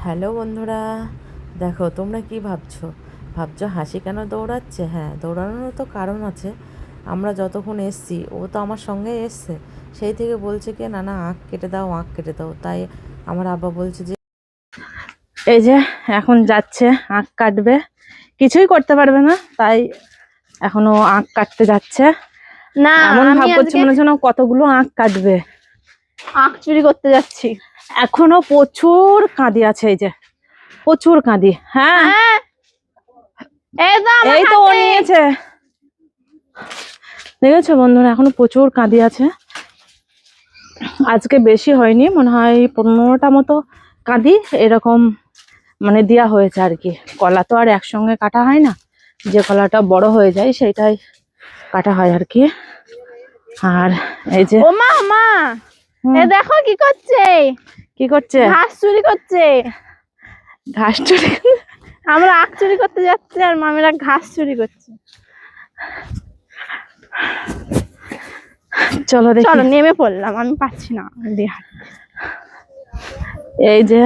Hello বন্ধুরা, দেখো তোমরা কি ভাবছো? ভাবছো হাসি কেন দৌড়াচ্ছে? হ্যাঁ, দৌড়ানোরও তো কারণ আছে। আমরা যতক্ষণ এসছি, ও তো আমার সঙ্গে এসছে, সেই থেকে বলছে কি না না আঁখ কেটে দাও, আঁখ কেটে দাও। তাই আমার আব্বা বলছে যে এই যে এখন যাচ্ছে আঁখ কাটবে, কিছুই করতে পারবে না, তাই এখনো আঁখ কাটতে যাচ্ছে। না, এমন আমি ভাব করছে আজকে মনে হচ্ছে না কতগুলো আঁখ কাটবে। আখ চুরি করতে যাচ্ছি। এখনো প্রচুর কাঁদি আছে, এই যে প্রচুর কাঁদি। হ্যাঁ, হ্যাঁ, এই তো আমার এই তো ও হাতে। নিয়েছে। দেখেছো বন্ধুরা, এখনো প্রচুর কাঁদি আছে। আজকে বেশি হয়নি, মনে হয় 15টা মতো কাঁদি এরকম মানে দেওয়া হয়েছে আর কি। কলা তো আর একসঙ্গে কাটা হয় না, যে কলাটা বড় হয়ে যায় সেটাই কাটা হয় আর কি। আর এই যে ও মা মা, এ দেখো কি করছে, কি করছে? ঘাস চুরি করছে। ঘাস চুরি? আমরা আখ চুরি করতে যাচ্ছি আর মামিরা ঘাস চুরি করছে। চলো দেখি। চলো নেমে পড়লাম, আমি পাচ্ছি না দেহা। এই যে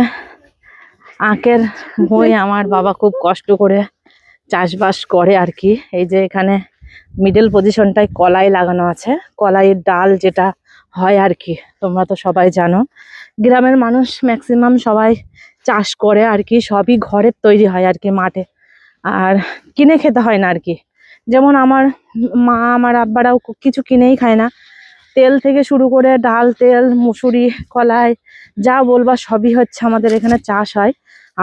আখের ভুঁই আমার বাবা খুব কষ্ট করে চাষবাস করে আর কি। এই যে এখানে মিডল পজিশনটায় কলাই লাগানো আছে, কলাইয়ের ডাল যেটা হয় আর কি। তোমরা তো সবাই জানো, গ্রামের মানুষ ম্যাক্সিমাম সবাই চাষ করে আর কি। সবই ঘরের তৈরি হয় আর কি মাঠে, আর কিনে খেতে হয় না আর কি। যেমন আমার মা, আমার আব্বারাও কিছু কিনেই খায় না। তেল থেকে শুরু করে ডাল, তেল, মুসুরি, কলাই যা বলবা সবই হচ্ছে আমাদের এখানে চাষ হয়।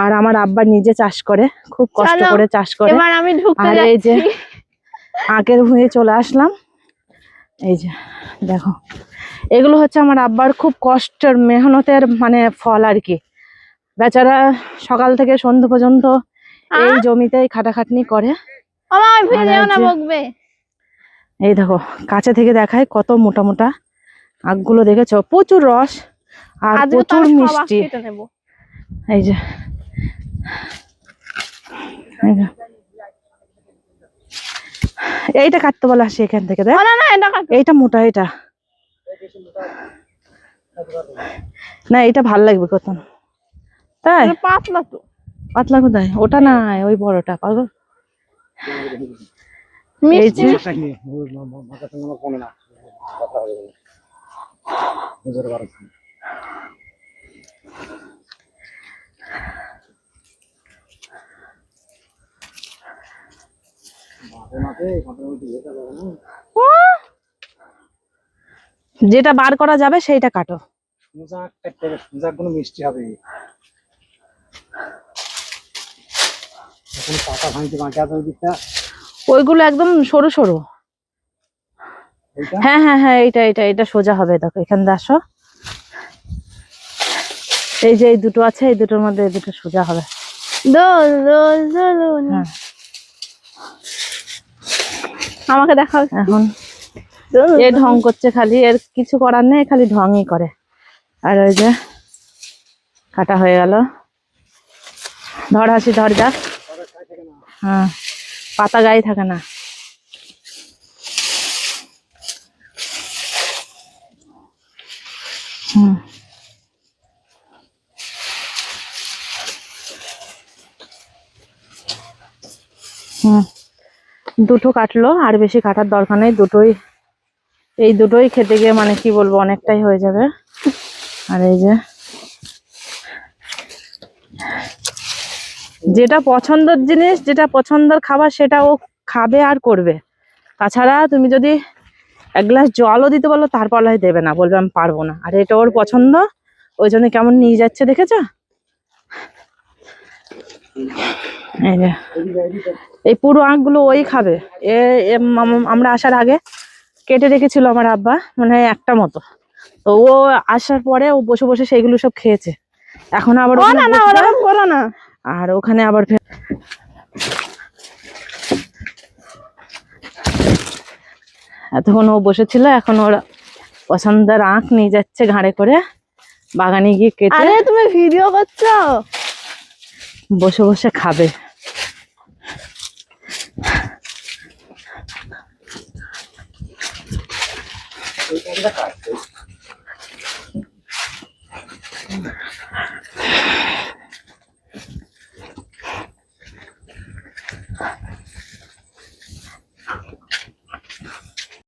আর আমার আব্বা নিজে চাষ করে, খুব কষ্ট চলো করে চাষ করে। এবার আমি ঢুকতে আর এই যে যাচ্ছি। আখের ভুঁয়ে চলে আসলাম। এই যে দেখো, এগুলো হচ্ছে আমার আব্বার খুব কষ্টের মেহনতের মানে ফল আর কি। বেচারা সকাল থেকে সন্ধ্যা পর্যন্ত এই জমিতেই খাটাখাটনি করে। ও মা, আমি আর ভিডিও এই না যে বকবে। এই দেখো, কাছে থেকে দেখায় কত মোটা মোটা আখগুলো, দেখেছো? প্রচুর রস আর আজকে তো প্রচুর আমি সব আখ মিষ্টি। কেটে নেবো। এই যে এই যে, এইটা কাটতে বলে আসি এখান থেকে। দেখ, ও না না, এটা কাটো। এইটা মোটা, এটা না, এটা ভাল লাগবে কত। তাই এটা পাতলা তো। পাতলা কোথায়? ওটা না, ওই বড়টা পাগল। এই মিষ্টি যে মিষ্টি। যেটা বার করা যাবে সেইটা কাটো। মিষ্টি হবে। এখন পাতা ভাঙতে বাঁচা তো দিকটা ওইগুলো একদম সরু সরু। এইটা হ্যাঁ হ্যাঁ হ্যাঁ, এইটা এটা এটা সোজা হবে। দেখো এখান দিয়ে আসো, এই যে এই দুটো আছে, এই দুটোর মধ্যে এই দুটো সোজা হবে। দোল দোল দোলনি। হ্যাঁ, আমাকে দেখাও। এখন দোল এ দোল। ঢং করছে খালি, এর কিছু করার নেই, খালি ঢংই করে। আর ওই যে কাটা হয়ে গেল। ধর হাসি, ধর যা। হ্যাঁ, পাতা গায়ে থাকে না। হুম হুম, দুটো কাটলো, আর বেশি কাটার দরকার নেই। দুটোই, এই দুটোই খেতে গিয়ে মানে কি বলবো, অনেকটাই হয়ে যাবে। আর এই যে যেটা পছন্দের জিনিস, যেটা পছন্দের খাবার, সেটা ও খাবে আর করবে। তাছাড়া তুমি যদি এক গ্লাস জলও দিতে বলো, তারপর দেবে না, বলবে আমি পারবো না। আর এটা ওর পছন্দ, ওই জন্য কেমন নিয়ে যাচ্ছে, দেখেছো? এই যে এই পুরো আঁখগুলো ওই খাবে। আমরা আসার আগে কেটে রেখেছিল আমার আব্বা, মানে একটা মতো। তো ও আসার পরে ও বসে বসে সেইগুলো সব খেয়েছে। এখন আবার ও ওখানে না না, বসবে, ওরকম করো না। আর ওখানে আবার এতক্ষণ ও বসেছিল, এখন ওর পছন্দের আঁখ নিয়ে যাচ্ছে ঘাড়ে করে, বাগানে গিয়ে কেটে আরে তুমি ভিডিও করছো? বসে বসে খাবে।